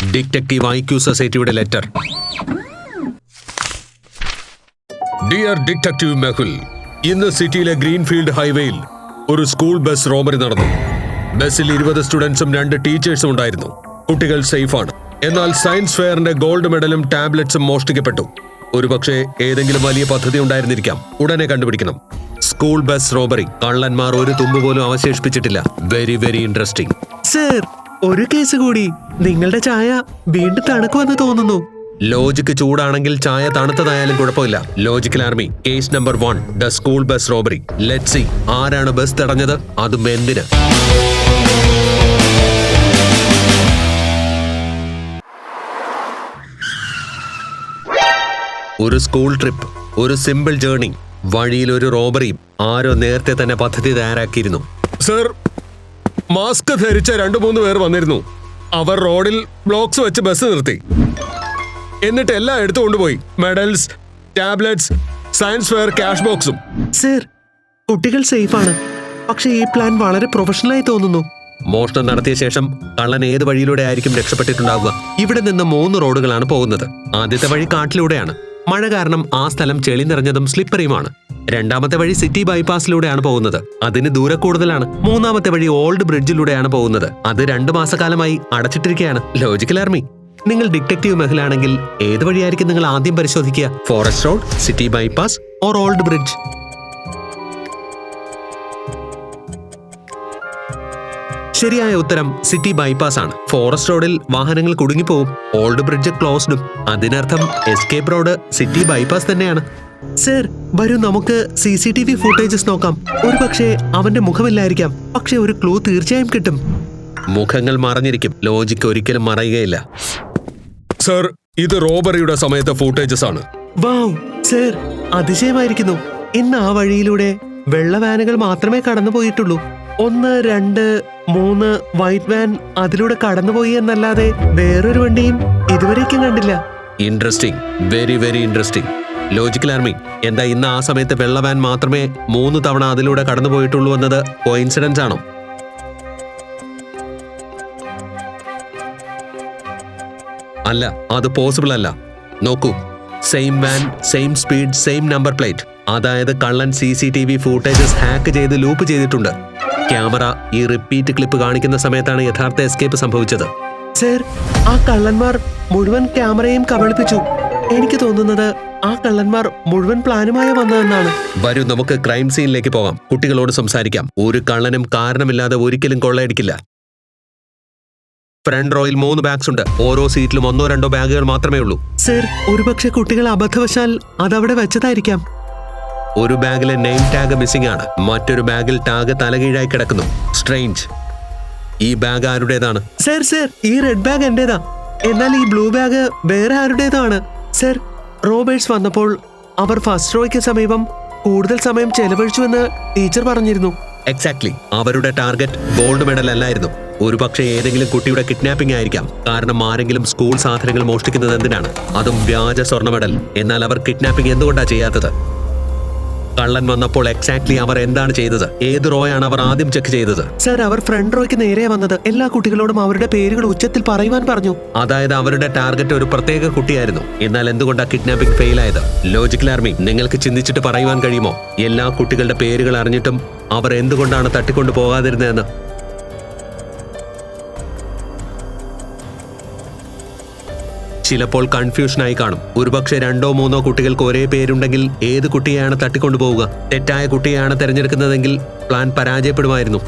Detective IQ സൊസൈറ്റിയുടെ letter. Dear detective Mehul, ഇന്ന് സിറ്റിയിലെ ഗ്രീൻഫീൽഡ് ഹൈവേയിൽ ഒരു സ്കൂൾ ബസ് റോബറി നടന്നു. ബസ്സിൽ 20 സ്റ്റുഡൻസും 2 ടീച്ചേഴ്സും ഉണ്ടായിരുന്നു. കുട്ടികൾ സേഫാണ്. എന്നാൽ സയൻസ് ഫെയറിന്റെ ഗോൾഡ് മെഡലും ടാബ്ലറ്റ്സും മോഷ്ടിക്കപ്പെട്ടു. ഒരുപക്ഷെ ഏതെങ്കിലും വലിയ പദ്ധതി ഉണ്ടായിരുന്നിരിക്കാം. ഉടനെ കണ്ടുപിടിക്കണം. School bus robbery. കള്ളന്മാർ ഒരു തുമ്പ് പോലും അവശേഷിപ്പിച്ചിട്ടില്ല. Very very interesting. സർ, ഒരു കേസ് കൂടി. നിങ്ങളുടെ ചായ വീണ്ടും തണുക്കുമെന്ന് തോന്നുന്നു. ലോജിക്ക് ചൂടാണെങ്കിൽ ചായ തണുത്തതായാലും കുഴപ്പമില്ല. Logical army, case number 1, the school bus robbery. Let's see, ആരാണ് ബസ് തടഞ്ഞത്? അതും എന്തിന്? ഒരു സ്കൂൾ ട്രിപ്പ്, ഒരു സിമ്പിൾ ജേർണി, വഴിയിൽ ഒരു റോബറിയും. ആരോ നേരത്തെ തന്നെ പദ്ധതി തയ്യാറാക്കിയിരുന്നു. സർ, മാസ്ക് ധരിച്ച 2-3 പേർ വന്നിരുന്നു. അവർ റോഡിൽ ബ്ലോക്സ് വെച്ച് ബസ് നിർത്തി. എന്നിട്ട് എല്ലാം എടുത്തു കൊണ്ടുപോയി. Medals, tablets, science fair, cash ബോക്സും. സർ, കുട്ടികൾ സേഫാണ്. പക്ഷേ ഈ പ്ലാൻ വളരെ പ്രൊഫഷണലായി തോന്നുന്നു. മോഷണം നടത്തിയ ശേഷം കള്ളൻ ഏത് വഴിയിലൂടെ ആയിരിക്കും രക്ഷപ്പെട്ടിട്ടുണ്ടാവുക? ഇവിടെ നിന്ന് 3 റോഡുകളാണ് പോകുന്നത്. ആദ്യത്തെ വഴി കാട്ടിലൂടെയാണ്. മഴ കാരണം ആ സ്ഥലം ചെളി നിറഞ്ഞതും സ്ലിപ്പറിയുമാണ്. രണ്ടാമത്തെ വഴി സിറ്റി ബൈപ്പാസിലൂടെയാണ് പോകുന്നത്. അതിന് ദൂരെ കൂടുതലാണ്. മൂന്നാമത്തെ വഴി ഓൾഡ് ബ്രിഡ്ജിലൂടെയാണ് പോകുന്നത്. അത് 2 മാസക്കാലമായി അടച്ചിട്ടിരിക്കുകയാണ്. ലോജിക്കൽ ആർമി, നിങ്ങൾ ഡിറ്റക്റ്റീവ് മെഹുലാണെങ്കിൽ ഏത് വഴിയായിരിക്കും നിങ്ങൾ ആദ്യം പരിശോധിക്കുക? Forest road, city bypass or old bridge? ശരിയായ ഉത്തരം സിറ്റി ബൈപ്പാസ് ആണ്. ഫോറസ്റ്റ് റോഡിൽ വാഹനങ്ങൾ കുടുങ്ങിപ്പോവും. ഓൾഡ് ബ്രിഡ്ജ് ക്ലോസ്ഡും. അതിനർത്ഥം എസ്കേപ്പ് റോഡ് സിറ്റി ബൈപ്പാസ് തന്നെയാണ്. സർ, വരൂ നമുക്ക് CCTV ഫുട്ടേജസ് നോക്കാം. ഒരു പക്ഷേ അവന്റെ മുഖമില്ലായിരിക്കാം. പക്ഷെ ഒരു ക്ലൂ തീർച്ചയായും കിട്ടും. മുഖങ്ങൾ മറഞ്ഞിരിക്കും. ലോജിക്ക് ഒരിക്കലും മറയുകയില്ല. സർ, ഇത് റോബറിയുടെ സമയത്തെ ഫൂട്ടേജസ് ആണ്. വൗ സർ, അതിശയമായിരിക്കുന്നു. ഇന്ന് ആ വഴിയിലൂടെ വെള്ള വാനുകൾ മാത്രമേ കടന്നുപോയിട്ടുള്ളൂ. 1, 2, 3 വൈറ്റ് വാൻ അതിലൂടെ കടന്നുപോയി എന്നല്ലാതെ വേറൊരു വണ്ടിയും ഇതുവരേക്കും കണ്ടില്ല. Interesting, very very interesting. Logical army, എന്താ ഇന്ന് ആ സമയത്ത് വെള്ള വാൻ മാത്രമേ 3 തവണ അതിലൂടെ കടന്നുപോയിട്ടുള്ളൂ എന്നത് കോയിൻസിഡൻസ് ആണോ? അല്ല, അത് പോസിബിൾ അല്ല. നോക്കൂ, same van, same speed, same number plate. അതായത് കള്ളൻ CCTV ഫൂട്ടേജസ് ഹാക്ക് ചെയ്ത് ലൂപ്പ് ചെയ്തിട്ടുണ്ട്. ക്യാമറ ഈ റിപ്പീറ്റ് ക്ലിപ്പ് കാണിക്കുന്ന സമയത്താണ് യഥാർത്ഥ എസ്കേപ്പ് സംഭവിച്ചത്. സർ, ആ കള്ളന്മാർ മുഴുവൻ ക്യാമറയും കബളിപ്പിച്ചു. എനിക്ക് തോന്നുന്നത് ആ കള്ളന്മാർ മുഴുവൻ പ്ലാനുമായി വന്നതെന്നാണ്. വരൂ, നമുക്ക് ക്രൈം സീനിലേക്ക് പോകാം. കുട്ടികളോട് സംസാരിക്കാം. ഒരു കള്ളനും കാരണമില്ലാതെ ഒരിക്കലും കൊള്ളയടിക്കില്ല. ഫ്രണ്ട് റോയിൽ 3 ബാഗ്സ് ഉണ്ട്. ഓരോ സീറ്റിലും 1-2 ബാഗുകൾ മാത്രമേ ഉള്ളൂ. സർ, ഒരുപക്ഷെ കുട്ടികൾ അബദ്ധവശാൽ അതവിടെ വെച്ചതായിരിക്കാം. ഒരു ബാഗിലെ നെയിം ടാഗ് മിസ്സിംഗ് ആണ്. മറ്റൊരു ബാഗിൽ ടാഗ് തലകീഴായി കിടക്കുന്നു. സ്ട്രേഞ്ച്. ഈ ബാഗ് ആരുടേതാണ്? സർ, ഈ റെഡ് ബാഗ് എന്റേതാ. എന്നാൽ ഈ ബ്ലൂ ബാഗ് വേറെ ആരുടേതാണ്. സർ, റോബേഴ്സ് വന്നപ്പോൾ അവർ ഫസ്റ്റ് റോയ്ക്ക് സമീപം കൂടുതൽ സമയം ചെലവഴിച്ചുവെന്ന് ടീച്ചർ പറഞ്ഞിരുന്നു. എക്സാക്ട്ലി. അവരുടെ ടാർഗറ്റ് ഗോൾഡ് മെഡൽ അല്ലായിരുന്നു. ഒരുപക്ഷെ ഏതെങ്കിലും കുട്ടിയുടെ കിഡ്നാപ്പിംഗ് ആയിരിക്കാം. കാരണം ആരെങ്കിലും സ്കൂൾ സാധനങ്ങൾ മോഷ്ടിക്കുന്നത് എന്തിനാണ്? അതും വ്യാജ സ്വർണ്ണ മെഡൽ. എന്നാൽ അവർ കിഡ്നാപ്പിംഗ് എന്തുകൊണ്ടാണ് ചെയ്യാത്തത്? കള്ളൻ വന്നപ്പോൾ എക്സാക്ട്ലി അവർ എന്താണ് ചെയ്തത്? ഏത് റോയാണ് അവർ ആദ്യം ചെക്ക് ചെയ്തത്? സർ, അവർ ഫ്രണ്ട് റോയ്ക്ക് നേരെ വന്നത്. എല്ലാ കുട്ടികളോടും അവരുടെ പേരുകൾ ഉച്ചത്തിൽ പറയുവാൻ പറഞ്ഞു. അതായത് അവരുടെ ടാർഗറ്റ് ഒരു പ്രത്യേക കുട്ടിയായിരുന്നു. എന്നാൽ എന്തുകൊണ്ടാണ് കിഡ്നാപ്പിംഗ് ഫെയിൽ ആയത്? ലോജിക്കൽ ആർമി, നിങ്ങൾക്ക് ചിന്തിച്ചിട്ട് പറയുവാൻ കഴിയുമോ എല്ലാ കുട്ടികളുടെ പേരുകൾ അറിഞ്ഞിട്ടും അവർ എന്തുകൊണ്ടാണ് തട്ടിക്കൊണ്ടു പോകാതിരുന്നതെന്ന്? ചിലപ്പോൾ കൺഫ്യൂഷനായി കാണും. ഒരുപക്ഷെ 2-3 കുട്ടികൾക്ക് ഒരേ പേരുണ്ടെങ്കിൽ ഏത് കുട്ടിയെയാണ് തട്ടിക്കൊണ്ടുപോവുക? തെറ്റായ കുട്ടിയെയാണ് തിരഞ്ഞെടുക്കുന്നതെങ്കിൽ പ്ലാൻ പരാജയപ്പെടുമായിരുന്നു.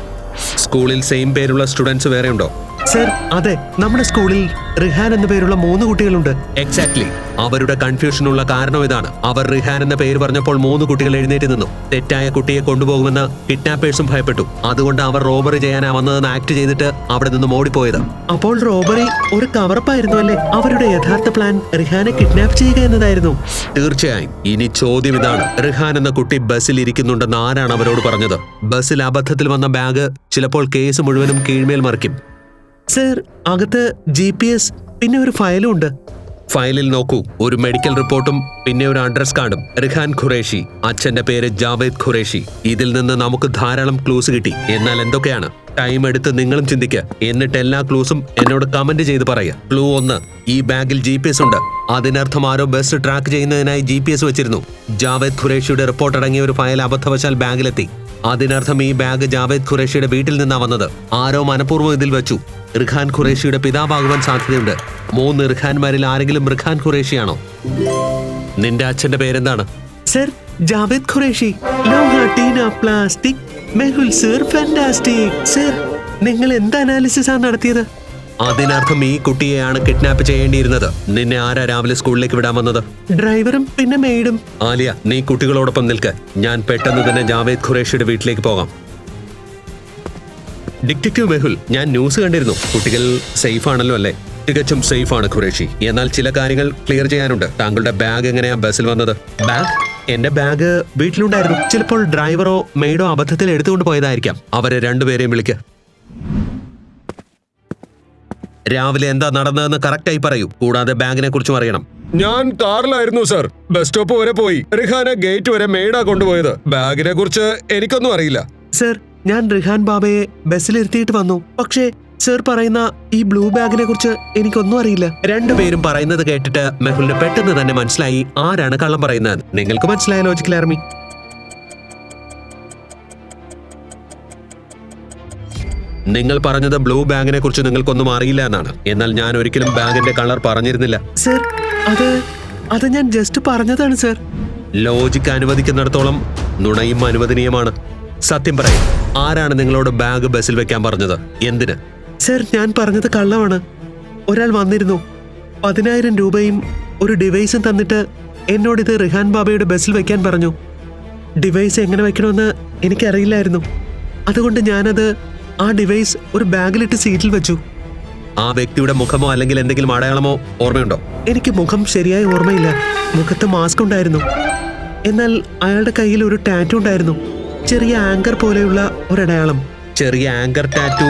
സ്കൂളിൽ സെയിം പേരുള്ള സ്റ്റുഡൻസ് വേറെ ഉണ്ടോ? സർ, അതെ, നമ്മുടെ സ്കൂളിൽ റിഹാൻ എന്ന പേരുള്ള 3 കുട്ടികളുണ്ട്. എക്സാക്ട്ലി. അവരുടെ കൺഫ്യൂഷനുള്ള കാരണം ഇതാണ്. അവർ റിഹാൻ എന്ന പേര് പറഞ്ഞപ്പോൾ 3 കുട്ടികൾ എഴുന്നേറ്റ് നിന്നു. തെറ്റായ കുട്ടിയെ കൊണ്ടുപോകുമെന്ന് കിഡ്നാപ്പേഴ്സും ഭയപ്പെട്ടു. അതുകൊണ്ട് അവർ റോബറി ചെയ്യാനാ വന്നതെന്ന് ആക്ട് ചെയ്തിട്ട് അവിടെ നിന്ന് ഓടിപ്പോയത്. അപ്പോൾ റോബറി ഒരു കവറപ്പായിരുന്നു അല്ലേ? അവരുടെ യഥാർത്ഥ പ്ലാൻ റിഹാനെ കിഡ്നാപ്പ് ചെയ്യുക എന്നതായിരുന്നു. തീർച്ചയായും. ഇനി ചോദ്യം ഇതാണ്, റിഹാൻ എന്ന കുട്ടി ബസ്സിൽ ഇരിക്കുന്നുണ്ടെന്ന് ആരാണ് അവരോട് പറഞ്ഞത്? ബസ്സിൽ അബദ്ധത്തിൽ വന്ന ബാഗ് ചിലപ്പോൾ കേസ് മുഴുവനും കീഴ്മേൽ മറിക്കും. സർ, അകത്ത് GPS പിന്നെ ഒരു ഫയലും ഉണ്ട്. ഫയലിൽ നോക്കൂ. ഒരു മെഡിക്കൽ റിപ്പോർട്ടും പിന്നെ ഒരു അഡ്രസ് കാർഡും. റിഹാൻ ഖുറേഷി, അച്ഛന്റെ പേര് ജാവേദ് ഖുറേഷി. ഇതിൽ നിന്ന് നമുക്ക് ധാരാളം ക്ലൂസ് കിട്ടി. എന്നാൽ എന്തൊക്കെയാണ്? ടൈം എടുത്ത് നിങ്ങളും ചിന്തിക്കുക. എന്നിട്ട് എല്ലാ ക്ലൂസും എന്നോട് കമന്റ് ചെയ്ത് പറയുക. ക്ലൂ 1, ഈ ബാഗിൽ GPS ഉണ്ട്. അതിനർത്ഥം ആരോ ബസ് ട്രാക്ക് ചെയ്യുന്നതിനായി GPS വെച്ചിരുന്നു. ജാവേദ് ഖുറേഷിയുടെ റിപ്പോർട്ട് അടങ്ങിയ ഒരു ഫയൽ അബദ്ധവശാൽ ബാഗിലെത്തി. അതിനർത്ഥം ഈ ബാഗ് ജാവേദ് ഖുറേഷിയുടെ വീട്ടിൽ നിന്നാ വന്നത്. ആരോ മനഃപൂർവ്വം ഇതിൽ വെച്ചു. ഇർഖാൻ ഖുറേഷിയുടെ പിതാവാകുവാൻ സാധ്യതയുണ്ട്. 3 ഇർഖാൻമാരിൽ ആരെങ്കിലും ഇർഖാൻ ഖുറേഷിയാണോ? നിന്റെ അച്ഛന്റെ പേരെന്താണ്? സർ, ജാവേദ് ഖുറേഷി. ലോക ടീന plastic. Mehul sir, fantastic. Sir, നിങ്ങൾ എന്ത് അനാലിസിസ് ആണ് നടത്തിയത്? അതിനർത്ഥം ഈ കുട്ടിയെയാണ് കിഡ്നാപ്പ് ചെയ്യേണ്ടിയിരുന്നത്. നിന്നെ ആരാ രാവിലെ സ്കൂളിലേക്ക് വിടാൻ വന്നത്? ഡ്രൈവറും പിന്നെ മെയ്ഡും. ആലിയ, നീ കുട്ടികളോടൊപ്പം നിൽക്ക്. ഞാൻ പെട്ടെന്ന് തന്നെ ജാവേദ് ഖുറേഷിയുടെ വീട്ടിലേക്ക് പോകാം. ഡിറ്റക്റ്റീവ് മെഹുൽ, ഞാൻ ന്യൂസ് കണ്ടിരുന്നു. കുട്ടികൾ സേഫ് ആണല്ലോ അല്ലേ? തികച്ചും സേഫ് ആണ് ഖുറേഷി. എന്നാൽ ചില കാര്യങ്ങൾ ക്ലിയർ ചെയ്യാനുണ്ട്. താങ്കളുടെ ബാഗ് എങ്ങനെയാ ബസ്സിൽ വന്നത്? ബാഗ്? എന്റെ ബാഗ് വീട്ടിലുണ്ടായിരുന്നു. ചിലപ്പോൾ ഡ്രൈവറോ മെയ്ഡോ അബദ്ധത്തിൽ എടുത്തുകൊണ്ട് പോയതായിരിക്കാം. അവരെ രണ്ടുപേരെയും വിളിക്ക്. രാവിലെ എന്താ നടന്നതെന്ന് കറക്റ്റായി പറയൂ. കൂടാതെ ബാഗിനെ കുറിച്ചും അറിയണം. ഞാൻ കാറിലായിരുന്നു സർ. ബസ് സ്റ്റോപ്പ് വരെ പോയി. റിഹാനെ ഗേറ്റ് വരെ മെയ്ഡാ കൊണ്ടുപോയത്. ബാഗിനെ കുറിച്ച് എനിക്കൊന്നും അറിയില്ല. സർ, ഞാൻ റിഹാൻ ബാബയെ ബസ്സിലിരുത്തിയിട്ട് വന്നു. പക്ഷേ സർ പറയുന്ന ഈ ബ്ലൂ ബാഗിനെ കുറിച്ച് എനിക്കൊന്നും അറിയില്ല. രണ്ടുപേരും പറയുന്നത് കേട്ടിട്ട് മെഹുലിന് പെട്ടെന്ന് തന്നെ മനസ്സിലായി ആരാണ് കള്ളം പറയുന്നത്. നിങ്ങൾക്ക് മനസ്സിലായ ലോജിക്കൽ ആർമി? നിങ്ങൾ പറഞ്ഞത് ബ്ലൂ ബാഗിനെ കുറിച്ച് നിങ്ങൾക്കൊന്നും അറിയില്ല എന്നാണ്. എന്നാൽ ഞാൻ ഒരിക്കലും ബാഗിന്റെ കളർ പറഞ്ഞിരുന്നില്ല. സർ, അത് ഞാൻ ജസ്റ്റ് പറഞ്ഞതാണ് സർ. ലോജിക്ക് അനുവദിക്കുന്നിടത്തോളം നുണയും അനുവദനീയമാണ്. സത്യം പറയും, ആരാണ് നിങ്ങളോട് ബാഗ് ബസ്സിൽ വെക്കാൻ പറഞ്ഞത്? എന്തിന്? സർ, ഞാൻ പറഞ്ഞത് കള്ളമാണ്. ഒരാൾ വന്നിരുന്നു. 10,000 രൂപയും ഒരു ഡിവൈസും തന്നിട്ട് എന്നോടിത് റിഹാൻ ബാബയുടെ ബസ്സിൽ വെക്കാൻ പറഞ്ഞു. ഡിവൈസ് എങ്ങനെ വെക്കണമെന്ന് എനിക്കറിയില്ലായിരുന്നു. അതുകൊണ്ട് ഞാനത് ആ ഡിവൈസ് ഒരു ബാഗിലിട്ട് സീറ്റിൽ വെച്ചു. ആ വ്യക്തിയുടെ മുഖമോ അല്ലെങ്കിൽ എന്തെങ്കിലും അടയാളമോ ഓർമ്മയുണ്ടോ? എനിക്ക് മുഖം ശരിയായി ഓർമ്മയില്ല. മുഖത്ത് മാസ്ക് ഉണ്ടായിരുന്നു. എന്നാൽ അയാളുടെ കയ്യിൽ ഒരു ടാറ്റു ഉണ്ടായിരുന്നു. ചെറിയ ആങ്കർ പോലെയുള്ള ഒരടയാളം. ചെറിയ ആങ്കർ ടാറ്റു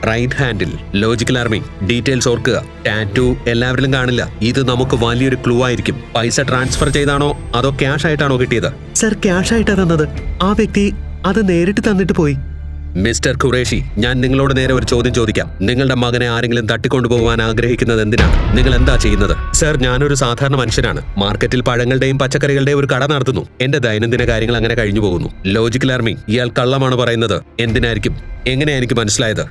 റൈറ്റ് ഹാൻഡിൽ. ലോജിക്കൽ ആർമി, ഡീറ്റെയിൽസ് ഓർക്കുക. ടാറ്റു എല്ലാവരിലും കാണില്ല. ഇത് നമുക്ക് വലിയൊരു ക്ലൂ ആയിരിക്കും. പൈസ ട്രാൻസ്ഫർ ചെയ്താണോ അതോ ക്യാഷ് ആയിട്ടാണോ കിട്ടിയത്? സർ, ക്യാഷ് ആയിട്ടാ തന്നത്. ആ വ്യക്തി അത് നേരിട്ട് തന്നിട്ട് പോയി. മിസ്റ്റർ ഖുറേഷി, ഞാൻ നിങ്ങളോട് നേരെ ഒരു ചോദ്യം ചോദിക്കാം. നിങ്ങളുടെ മകനെ ആരെങ്കിലും തട്ടിക്കൊണ്ടുപോകാൻ ആഗ്രഹിക്കുന്നത് എന്തിനാണ്? നിങ്ങൾ എന്താ ചെയ്യുന്നത്? സർ, ഞാനൊരു സാധാരണ മനുഷ്യനാണ്. മാർക്കറ്റിൽ പഴങ്ങളുടെയും പച്ചക്കറികളുടെയും ഒരു കട നടത്തുന്നു. എന്റെ ദൈനംദിന കാര്യങ്ങൾ അങ്ങനെ കഴിഞ്ഞു പോകുന്നു. ലോജിക്കൽ ആർമി, ഇയാൾ കള്ളമാണ് പറയുന്നത്. എന്തിനായിരിക്കും? എങ്ങനെയാ എനിക്ക് മനസ്സിലായത്?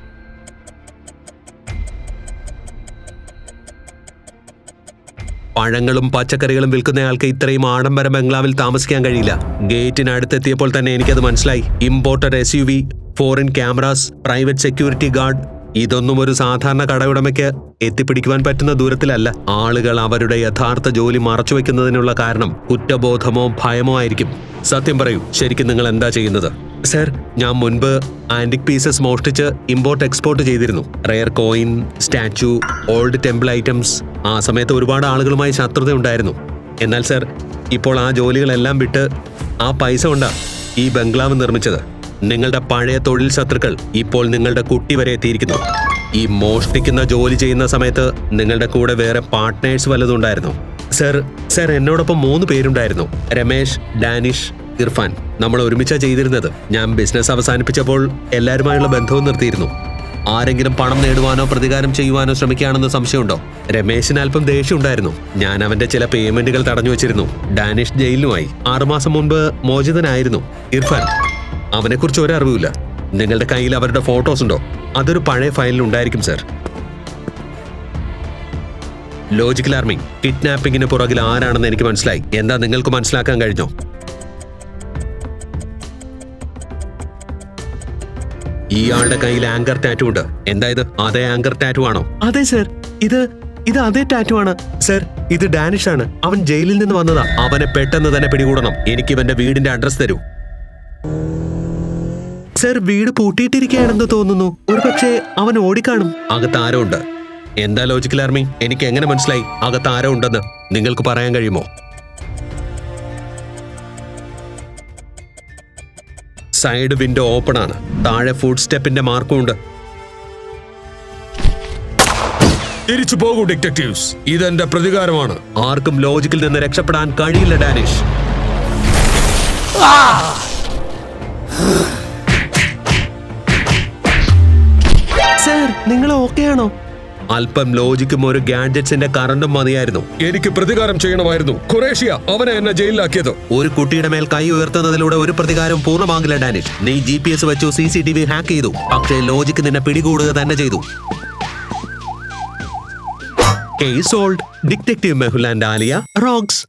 പഴങ്ങളും പച്ചക്കറികളും വിൽക്കുന്നയാൾക്ക് ഇത്രയും ആഡംബര ബംഗ്ലാവിൽ താമസിക്കാൻ കഴിയില്ല. ഗേറ്റിനടുത്തെത്തിയപ്പോൾ തന്നെ എനിക്കത് മനസ്സിലായി. Imported SUV, foreign cameras, private security guard, ഇതൊന്നും ഒരു സാധാരണ കടയുടമയ്ക്ക് എത്തിപ്പിടിക്കുവാൻ പറ്റുന്ന ദൂരത്തിലല്ല. ആളുകൾ അവരുടെ യഥാർത്ഥ ജോലി മറച്ചുവെക്കുന്നതിനുള്ള കാരണം കുറ്റബോധമോ ഭയമോ ആയിരിക്കും. സത്യം പറയൂ, ശരിക്കും നിങ്ങൾ എന്താ ചെയ്യുന്നത്? സർ, ഞാൻ മുൻപ് ആന്റിക് പീസസ് മോഷ്ടിച്ച് ഇമ്പോർട്ട് എക്സ്പോർട്ട് ചെയ്തിരുന്നു. Rare coin, statue, old temple items. ആ സമയത്ത് ഒരുപാട് ആളുകളുമായി ശത്രുത ഉണ്ടായിരുന്നു. എന്നാൽ സർ, ഇപ്പോൾ ആ ജോലികളെല്ലാം വിട്ട് ആ പൈസ കൊണ്ടാ ഈ ബംഗ്ലാവ് നിർമ്മിച്ചത്. നിങ്ങളുടെ പഴയ തൊഴിൽ ശത്രുക്കൾ ഇപ്പോൾ നിങ്ങളുടെ കുട്ടി വരെ എത്തിയിരിക്കുന്നു. ഈ മോഷ്ടിക്കുന്ന ജോലി ചെയ്യുന്ന സമയത്ത് നിങ്ങളുടെ കൂടെ വേറെ പാർട്ട്നേഴ്സ് വല്ലതും ഉണ്ടായിരുന്നു? സർ, എന്നോടൊപ്പം 3 പേരുണ്ടായിരുന്നു. രമേശ്, ഡാനിഷ്, ഇർഫാൻ. നമ്മൾ ഒരുമിച്ചാ ചെയ്തിരുന്നത്. ഞാൻ ബിസിനസ് അവസാനിപ്പിച്ചപ്പോൾ എല്ലാവരുമായുള്ള ബന്ധവും നിർത്തിയിരുന്നു. ആരെങ്കിലും പണം നേടുവാനോ പ്രതികാരം ചെയ്യുവാനോ ശ്രമിക്കുകയാണെന്ന് സംശയമുണ്ടോ? രമേശിന് അല്പം ദേഷ്യം ഉണ്ടായിരുന്നു. ഞാൻ അവന്റെ ചില പേയ്മെന്റുകൾ തടഞ്ഞു വെച്ചിരുന്നു. ഡാനിഷ് ജയിലിനുമായി. 6 മാസം മുൻപ് മോചിതനായിരുന്നു. ഇർഫാൻ, അവനെക്കുറിച്ച് ഒരറിവില്ല. നിങ്ങളുടെ കയ്യിൽ അവരുടെ ഫോട്ടോസ് ഉണ്ടോ? അതൊരു പഴയ ഫയലിൽ ഉണ്ടായിരിക്കും സർ. ലോജിക്കൽ ആർമി, കിഡ്നാപ്പിങ്ങിന് പുറകിൽ ആരാണെന്ന് എനിക്ക് മനസ്സിലായി. എന്താ നിങ്ങൾക്ക് മനസ്സിലാക്കാൻ കഴിഞ്ഞോ? ഇയാളുടെ കയ്യിൽ ആങ്കർ ടാറ്റു ഉണ്ട്. എന്തായത്? അതേ ആങ്കർ ടാറ്റു ആണോ? അതെ സർ, ഇത് അതേ ടാറ്റു ആണ്. സർ, ഇത് ഡാനിഷ് ആണ്. അവൻ ജയിലിൽ നിന്ന് വന്നതാ. അവനെ പെട്ടെന്ന് തന്നെ പിടികൂടണം. എനിക്ക് ഇവന്റെ വീടിന്റെ അഡ്രസ് തരൂ. സർ, വീട് പൂട്ടിയിട്ടിരിക്കുകയാണെന്ന് തോന്നുന്നു. ഒരുപക്ഷെ അവൻ ഓടിക്കാണും. അകത്ത് ആരോ ഉണ്ട്. എന്താ ലോജിക്കൽ ആർമി? എനിക്ക് എങ്ങനെ മനസ്സിലായി അകത്ത് ആരോ ഉണ്ടെന്ന്? നിങ്ങൾക്ക് പറയാൻ കഴിയുമോ? സൈഡ് വിൻഡോ ഓപ്പൺ ആണ്. താഴെ ഫുഡ് സ്റ്റെപ്പിന്റെ മാർക്കും ഉണ്ട്. തിരിച്ചു പോകൂ ഡിറ്റക്റ്റീവ്സ്. ഇതെന്റെ പ്രതികാരമാണ്. ആർക്കും ലോജിക്കിൽ നിന്ന് രക്ഷപ്പെടാൻ കഴിയില്ല ഡാനിഷ്. നിങ്ങൾ ഓക്കെ ആണോ? അല്പം ലോജിക്കും ഒരു ഗാഡ്ജറ്റ്സിന്റെ കറണ്ടും മതിയായിരുന്നു. എനിക്ക് പ്രതികാരം ചെയ്യണമായിരുന്നു. ഖുറേഷ്യ അവനെ എന്നെ ജയിലിലാക്കിയത്. ഒരു കുട്ടിയുടെ മേൽ കൈ ഉയർത്തുന്നതിലൂടെ ഒരു പ്രതികാരം പൂർണ്ണമാകില്ല ഡാനിഷ്. നീ GPS വെച്ചു CCTV ഹാക്ക് ചെയ്തു, പക്ഷേ ലോജിക്ക് നിന്നെ പിടികൂടുക തന്നെ ചെയ്തു. Case solved. Detective Mehul and Aliya rocks.